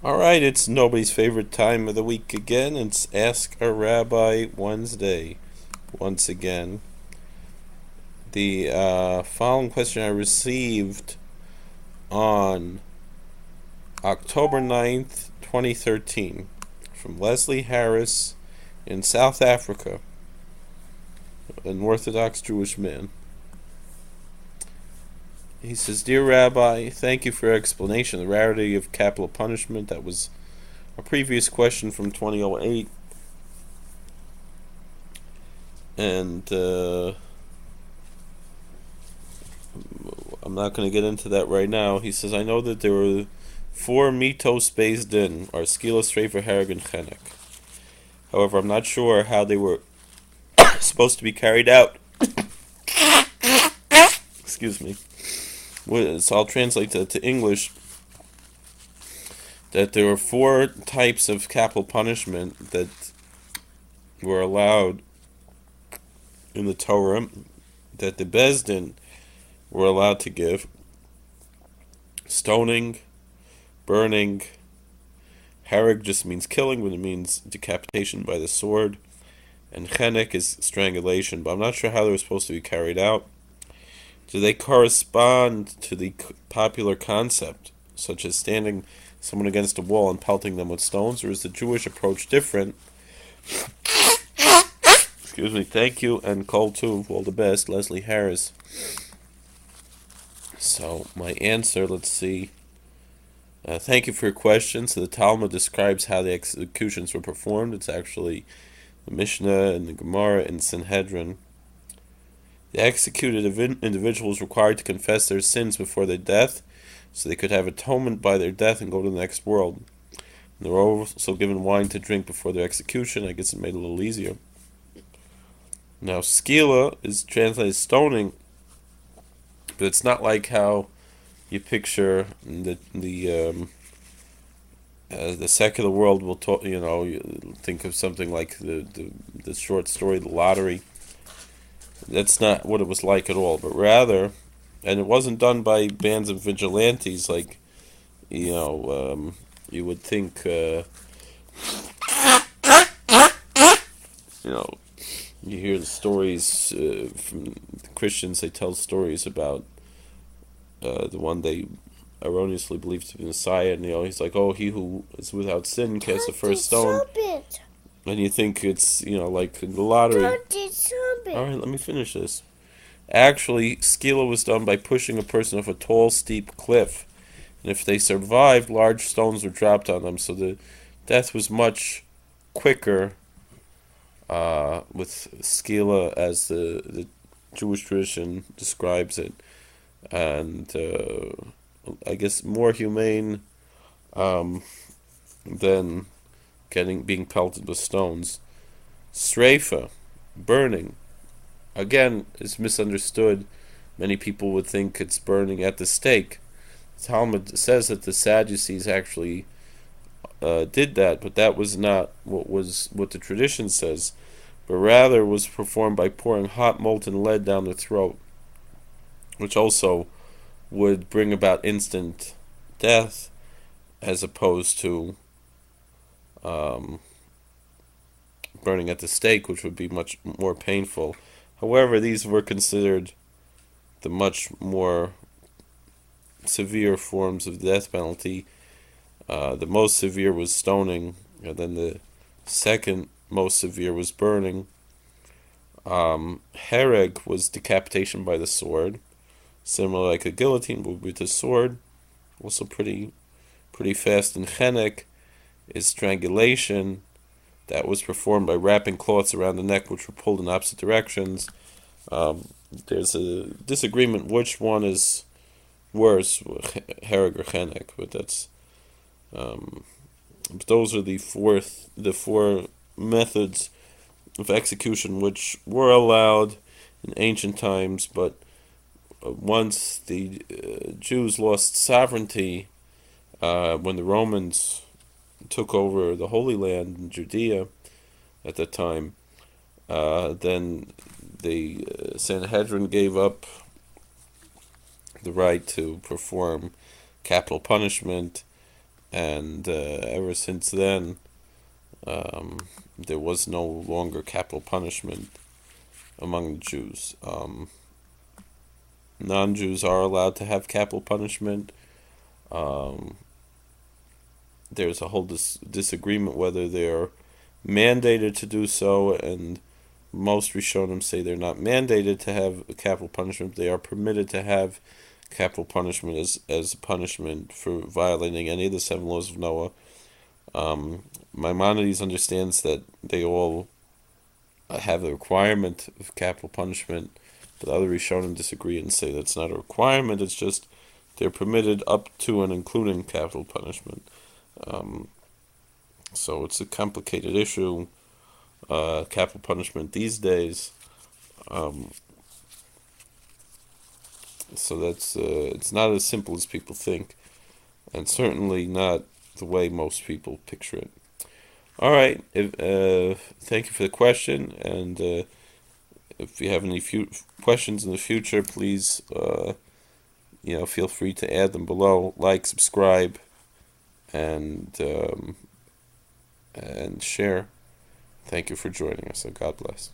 All right, it's nobody's favorite time of the week again. It's Ask a Rabbi Wednesday once again. The following question I received on October 9th, 2013, from Leslie Harris in South Africa, an Orthodox Jewish man. He says, "Dear Rabbi, thank you for your explanation of the rarity of capital punishment. That was a previous question from 2008. And I'm not going to get into that right now." He says, "I know that there were four mitos based in, or skila, strafer, hereg, and chenek. However, I'm not sure how they were supposed to be carried out." Excuse me. So I'll translate that to English. That there were four types of capital punishment that were allowed in the Torah that the Beis Din were allowed to give: stoning, burning. Hereg just means killing, when it means decapitation by the sword, and chenek is strangulation. But I'm not sure how they were supposed to be carried out. Do they correspond to the popular concept, such as standing someone against a wall and pelting them with stones, or is the Jewish approach different? Excuse me. Thank you, and Kol Tuv, all the best, Leslie Harris. So my answer, let's see. Thank you for your question. So the Talmud describes how the executions were performed. It's actually the Mishnah and the Gemara and Sanhedrin. The executed individual was required to confess their sins before their death, so they could have atonement by their death and go to the next world. And they were also given wine to drink before their execution. I guess it made it a little easier. Now, skila is translated stoning, but it's not like how you picture the secular world will talk. You think of something like the short story, The Lottery. That's not what it was like at all, but rather, and it wasn't done by bands of vigilantes like, you would think, you hear the stories from the Christians. They tell stories about the one they erroneously believed to be Messiah, and he's like, "Oh, he who is without sin cast the first stone." And you think it's, like the lottery. All right, let me finish this. Actually, skila was done by pushing a person off a tall, steep cliff, and if they survived, large stones were dropped on them. So the death was much quicker with skila, as the Jewish tradition describes it, and I guess more humane than being pelted with stones. Streifa, burning, again, is misunderstood. Many people would think it's burning at the stake. The Talmud says that the Sadducees actually did that, but that was not what the tradition says, but rather was performed by pouring hot molten lead down the throat, which also would bring about instant death, as opposed to burning at the stake, which would be much more painful. However, these were considered the much more severe forms of the death penalty. The most severe was stoning, and then the second most severe was burning. Hereg was decapitation by the sword, similar like a guillotine, but with a sword, also pretty fast. And chenek is strangulation. That was performed by wrapping cloths around the neck, which were pulled in opposite directions. There's a disagreement which one is worse, hereg or chenek, but that's those are the four methods of execution which were allowed in ancient times. But once the Jews lost sovereignty, when the Romans took over the Holy Land in Judea at that time, then the Sanhedrin gave up the right to perform capital punishment, and ever since then, there was no longer capital punishment among the Jews. Non-Jews are allowed to have capital punishment. Um, there's a whole disagreement whether they're mandated to do so, and most Rishonim say they're not mandated to have capital punishment. They are permitted to have capital punishment as punishment for violating any of the 7 laws of Noah. Maimonides understands that they all have a requirement of capital punishment, but other Rishonim disagree and say that's not a requirement. It's just they're permitted up to and including capital punishment. So it's a complicated issue. Capital punishment these days. So that's it's not as simple as people think, and certainly not the way most people picture it. All right. Thank you for the question, and if you have any questions in the future, please feel free to add them below. Like, subscribe, and share. Thank you for joining us, and God bless.